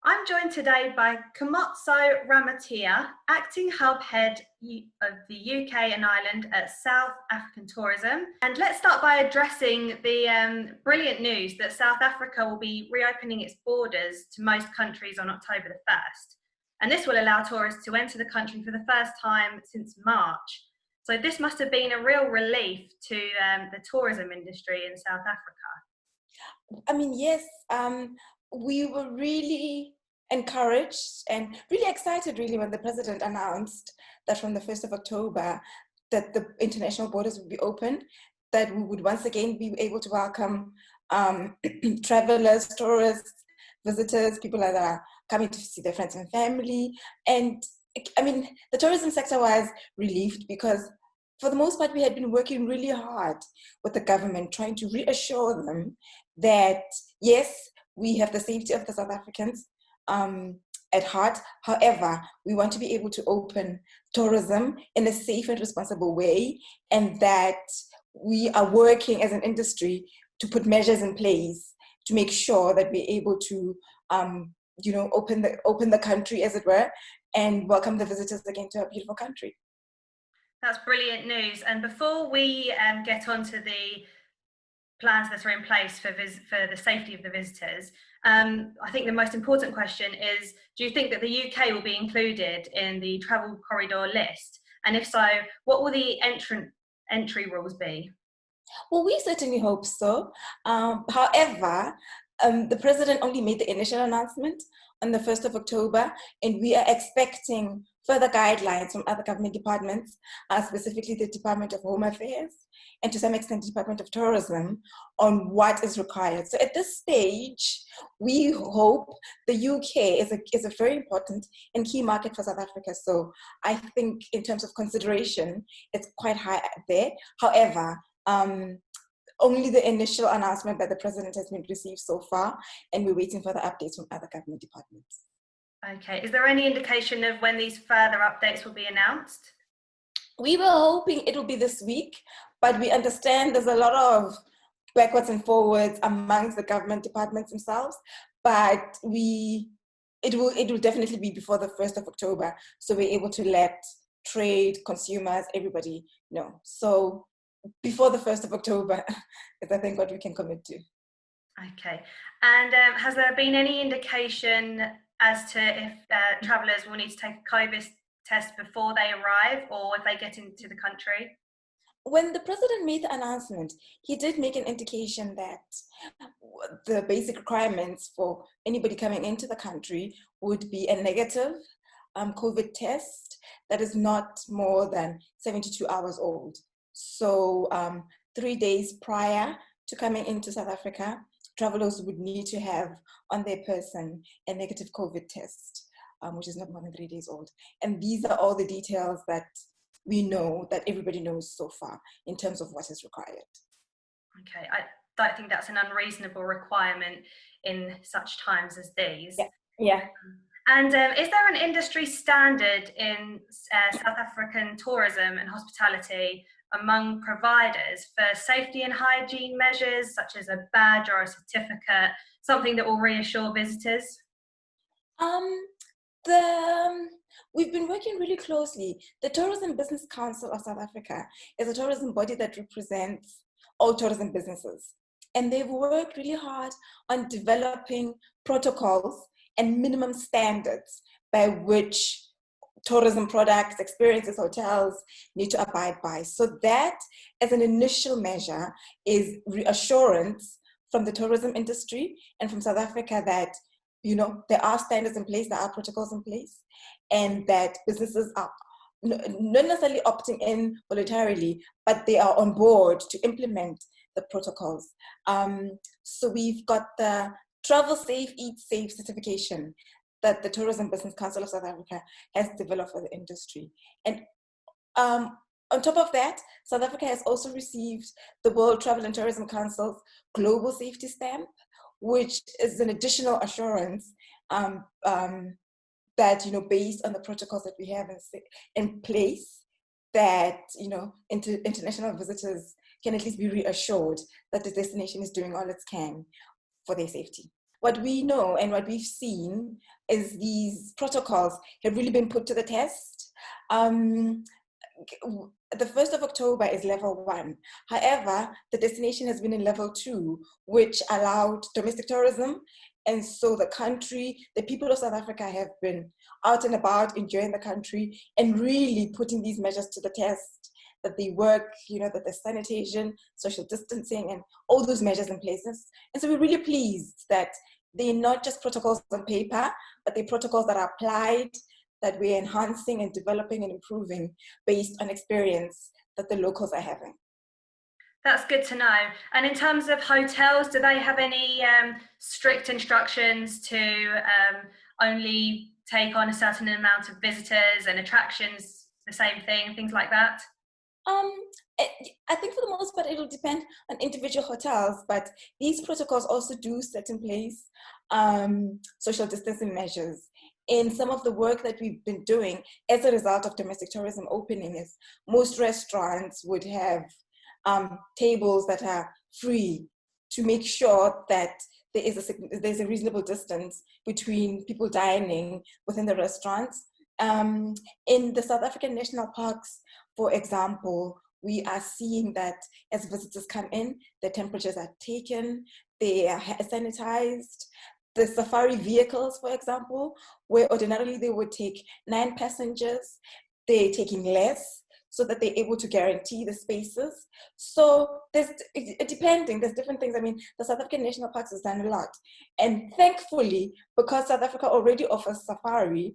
I'm joined today by Kgomotso Ramothea, Acting Hub Head of the UK and Ireland at South African Tourism. And let's start by addressing the brilliant news that South Africa will be reopening its borders to most countries on October the 1st. And this will allow tourists to enter the country for the first time since March. So this must have been a real relief to the tourism industry in South Africa. I mean, yes, we were really encouraged and really excited really when the president announced that from the 1st of October that the international borders would be opened, that we would once again be able to welcome travelers, tourists, visitors, people that are coming to see their friends and family. And I mean, the tourism sector was relieved because for the most part, we had been working really hard with the government, trying to reassure them that, yes, we have the safety of the South Africans at heart. However, we want to be able to open tourism in a safe and responsible way, and that we are working as an industry to put measures in place to make sure that we're able to, open the country, as it were, and welcome the visitors again to our beautiful country. That's brilliant news. And before we get on to the plans that are in place for the safety of the visitors, I think the most important question is, do you think that the UK will be included in the travel corridor list? And if so, what will the entry rules be? Well, we certainly hope so. However, the president only made the initial announcement on the 1st of October, and we are expecting further guidelines from other government departments, specifically the Department of Home Affairs, and to some extent the Department of Tourism, on what is required. So at this stage, we hope the UK is a very important and key market for South Africa. So I think in terms of consideration, it's quite high there. However, only the initial announcement by the president has been received so far, and we're waiting for the updates from other government departments. Okay, is there any indication of when these further updates will be announced? We were hoping it will be this week, but we understand there's a lot of backwards and forwards amongst the government departments themselves, but it will definitely be before the 1st of October, so we're able to let trade, consumers, everybody know. So before the 1st of October is, I think, what we can commit to. Okay, and has there been any indication as to if travellers will need to take a COVID test before they arrive or if they get into the country? When the president made the announcement, he did make an indication that the basic requirements for anybody coming into the country would be a negative COVID test that is not more than 72 hours old. So 3 days prior to coming into South Africa, travelers would need to have on their person a negative COVID test, which is not more than 3 days old. And these are all the details that we know, that everybody knows so far in terms of what is required. Okay, I don't think that's an unreasonable requirement in such times as these. Yeah. And is there an industry standard in South African tourism and hospitality among providers for safety and hygiene measures, such as a badge or a certificate, something that will reassure visitors? We've been working really closely. The Tourism Business Council of South Africa is a tourism body that represents all tourism businesses. And they've worked really hard on developing protocols and minimum standards by which tourism products, experiences, hotels need to abide by. So that, as an initial measure, is reassurance from the tourism industry and from South Africa that, there are standards in place, there are protocols in place, and that businesses are not necessarily opting in voluntarily, but they are on board to implement the protocols. So we've got the Travel Safe, Eat Safe certification that the Tourism Business Council of South Africa has developed for the industry. And on top of that, South Africa has also received the World Travel and Tourism Council's Global Safety Stamp, which is an additional assurance that, based on the protocols that we have in place, that, international visitors can at least be reassured that the destination is doing all it can for their safety. what we know and what we've seen is these protocols have really been put to the test. The 1st of October is level 1. However, the destination has been in level 2, which allowed domestic tourism. And so the people of South Africa have been out and about enjoying the country and really putting these measures to the test, that they work, that there's sanitation, social distancing, and all those measures in places. And so we're really pleased that they're not just protocols on paper, but they're protocols that are applied, that we're enhancing and developing and improving based on experience that the locals are having. That's good to know. And in terms of hotels, do they have any strict instructions to only take on a certain amount of visitors, and attractions the same thing, things like that? I think for the most part, it'll depend on individual hotels, but these protocols also do set in place social distancing measures. In some of the work that we've been doing as a result of domestic tourism opening, is most restaurants would have tables that are free to make sure that there's a reasonable distance between people dining within the restaurants. In the South African national parks, for example, we are seeing that as visitors come in, the temperatures are taken, they are sanitized. The safari vehicles, for example, where ordinarily they would take 9 passengers, they're taking less so that they're able to guarantee the spaces. So there's different things. I mean, the South African National Parks has done a lot. And thankfully, because South Africa already offers safari,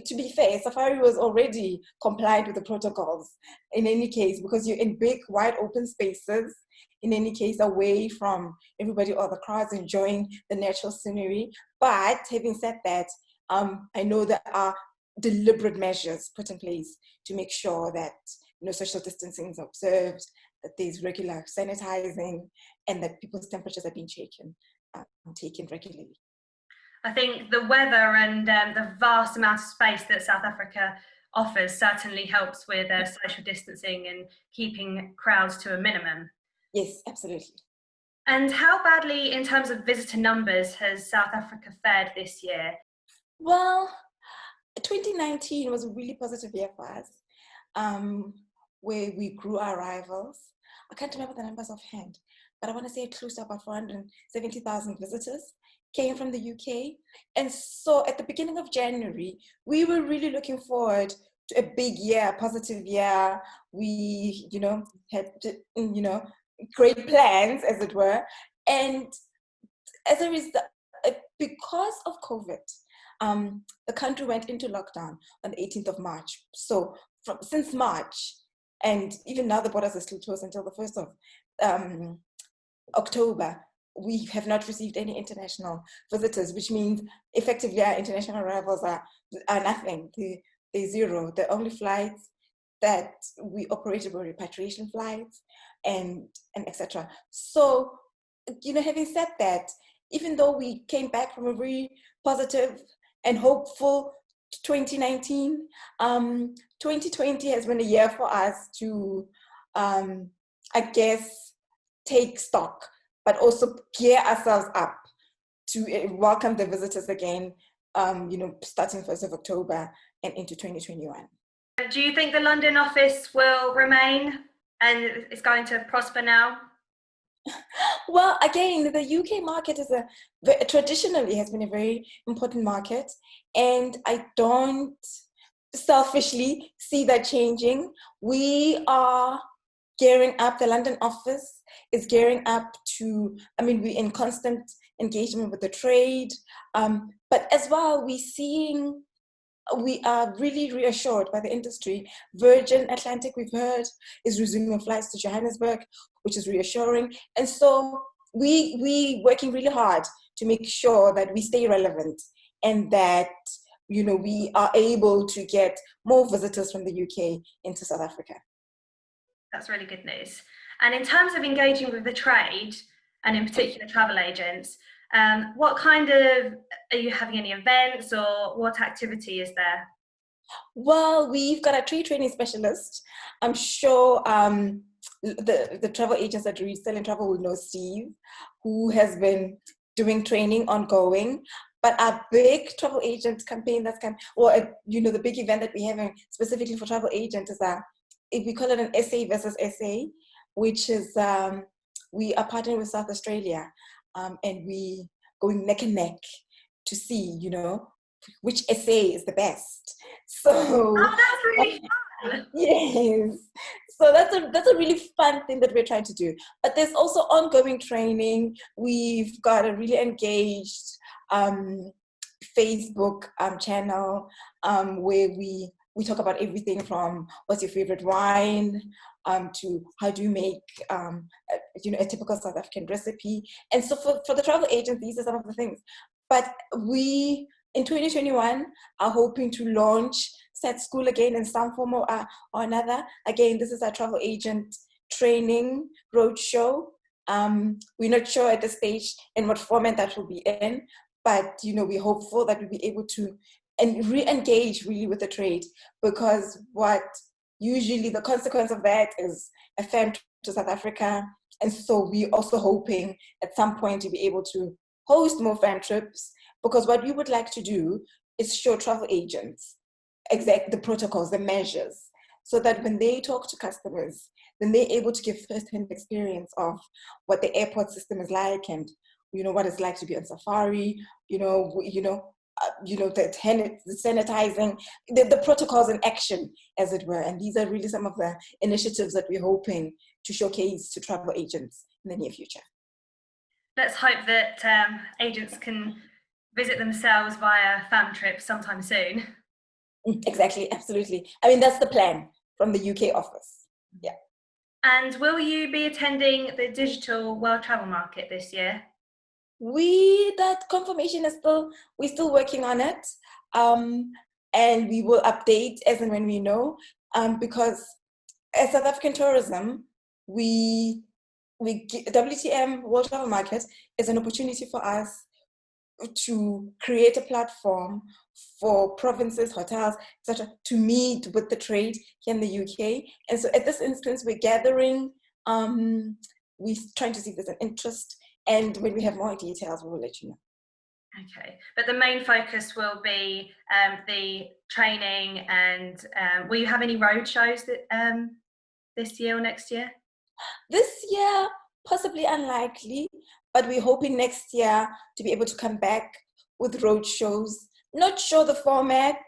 to be fair, safari was already compliant with the protocols in any case, because you're in big, wide open spaces, in any case, away from everybody or the crowds, enjoying the natural scenery. But having said that, I know there are deliberate measures put in place to make sure that social distancing is observed, that there's regular sanitizing, and that people's temperatures are being taken regularly. I think the weather and the vast amount of space that South Africa offers certainly helps with social distancing and keeping crowds to a minimum. Yes, absolutely. And how badly, in terms of visitor numbers, has South Africa fared this year? Well, 2019 was a really positive year for us, where we grew our arrivals. I can't remember the numbers offhand, but I want to say close to about 470,000 visitors came from the UK. And so at the beginning of January, we were really looking forward to a big year, positive year. We, had, great plans, as it were. And as a result, because of COVID, the country went into lockdown on the 18th of March. So since March, and even now the borders are still closed until the 1st of October, we have not received any international visitors, which means effectively our international arrivals are nothing. They're zero. The only flights that we operated were repatriation flights and etc. So, having said that, even though we came back from a very positive and hopeful 2019, 2020 has been a year for us to, I guess, take stock, but also gear ourselves up to welcome the visitors again, starting 1st of October and into 2021. Do you think the London office will remain and is going to prosper now? Well, again, the UK market traditionally has been a very important market, and I don't selfishly see that changing. We are gearing up. The London office is gearing up we're in constant engagement with the trade, but as well, we are really reassured by the industry. Virgin Atlantic, we've heard, is resuming flights to Johannesburg, which is reassuring. And so we working really hard to make sure that we stay relevant and that, we are able to get more visitors from the UK into South Africa. That's really good news. And in terms of engaging with the trade, and in particular travel agents, are you having any events, or what activity is there? Well, we've got a trade training specialist. I'm sure the travel agents that read Sell and Travel will know Steve, who has been doing training ongoing. But our big travel agent campaign that's come, or the big event that we have specifically for travel agents is we call it an SA versus SA, which is we are partnering with South Australia, and we going neck and neck to see, which SA is the best. So Oh, that's really fun. yes, so that's a really fun thing that we're trying to do. But there's also ongoing training. We've got a really engaged Facebook channel where we talk about everything from what's your favorite wine to how do you make a typical South African recipe. And so for the travel agents, these are some of the things. But we in 2021 are hoping to launch Set School again in some form or another. Again, this is our travel agent training roadshow. We're not sure at this stage in what format that will be in, but we're hopeful that we'll be able to re-engage really with the trade, because what usually the consequence of that is a fan trip to South Africa. And so we're also hoping at some point to be able to host more fan trips, because what we would like to do is show travel agents the protocols, the measures, so that when they talk to customers, then they're able to give first-hand experience of what the airport system is like, and what it's like to be on safari, the sanitizing, the protocols in action, as it were. And these are really some of the initiatives that we're hoping to showcase to travel agents in the near future. Let's hope that agents can visit themselves via fan trips sometime soon. Exactly, absolutely. I mean, that's the plan from the UK office. Yeah. And will you be attending the Digital World Travel Market this year? That confirmation is we're still working on it. And we will update as and when we know, because as South African tourism, WTM World Travel Market is an opportunity for us to create a platform for provinces, hotels, etc., to meet with the trade here in the UK. And so at this instance, we're gathering, we're trying to see if there's an interest, and when we have more details, we will let you know. Okay, but the main focus will be the training, and will you have any road shows that, this year or next year? This year, possibly unlikely, but we're hoping next year to be able to come back with road shows. Not sure the format,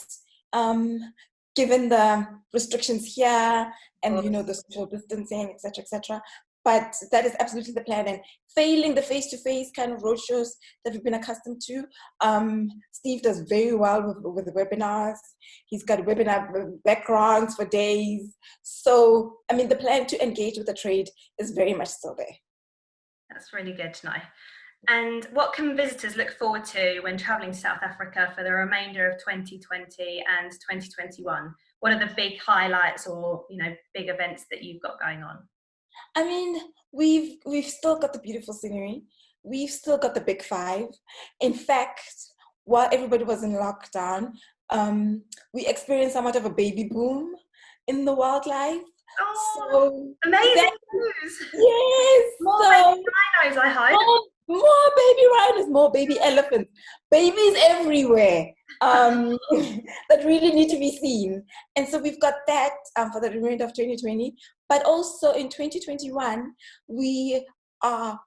given the restrictions here and the social distancing, etc. But that is absolutely the plan. And failing the face-to-face kind of roadshows that we've been accustomed to, Steve does very well with the webinars. He's got webinar backgrounds for days. So, I mean, the plan to engage with the trade is very much still there. That's really good to know. And what can visitors look forward to when travelling to South Africa for the remainder of 2020 and 2021? What are the big highlights or big events that you've got going on? I mean, we've still got the beautiful scenery. We've still got the big five. In fact, while everybody was in lockdown, we experienced somewhat of a baby boom in the wildlife. Oh, so amazing news! Yes! More baby rhinos, I hope. More baby rhinos, more baby elephants, babies everywhere that really need to be seen. And so we've got that for the remainder of 2020. But also in 2021, we are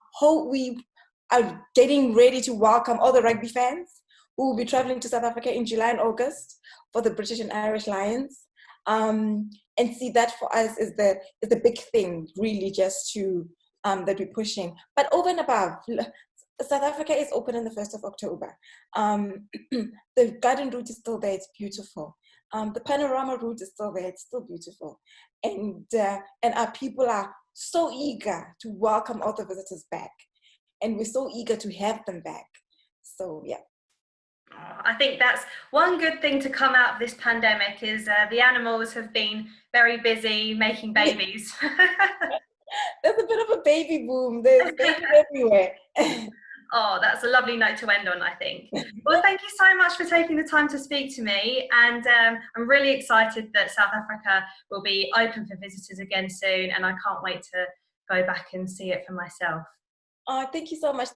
getting ready to welcome all the rugby fans who will be traveling to South Africa in July and August for the British and Irish Lions. And see, that for us is the big thing, really, just to that we're pushing. But over and above, South Africa is open on the 1st of October. The garden route is still there, it's beautiful. The panorama route is still there, it's still beautiful. And our people are so eager to welcome all the visitors back. And we're so eager to have them back. So, yeah. I think that's one good thing to come out of this pandemic is the animals have been very busy making babies. There's a bit of a baby boom. There's babies everywhere. Oh, that's a lovely note to end on, I think. Well, thank you so much for taking the time to speak to me. And I'm really excited that South Africa will be open for visitors again soon. And I can't wait to go back and see it for myself. Oh, thank you so much.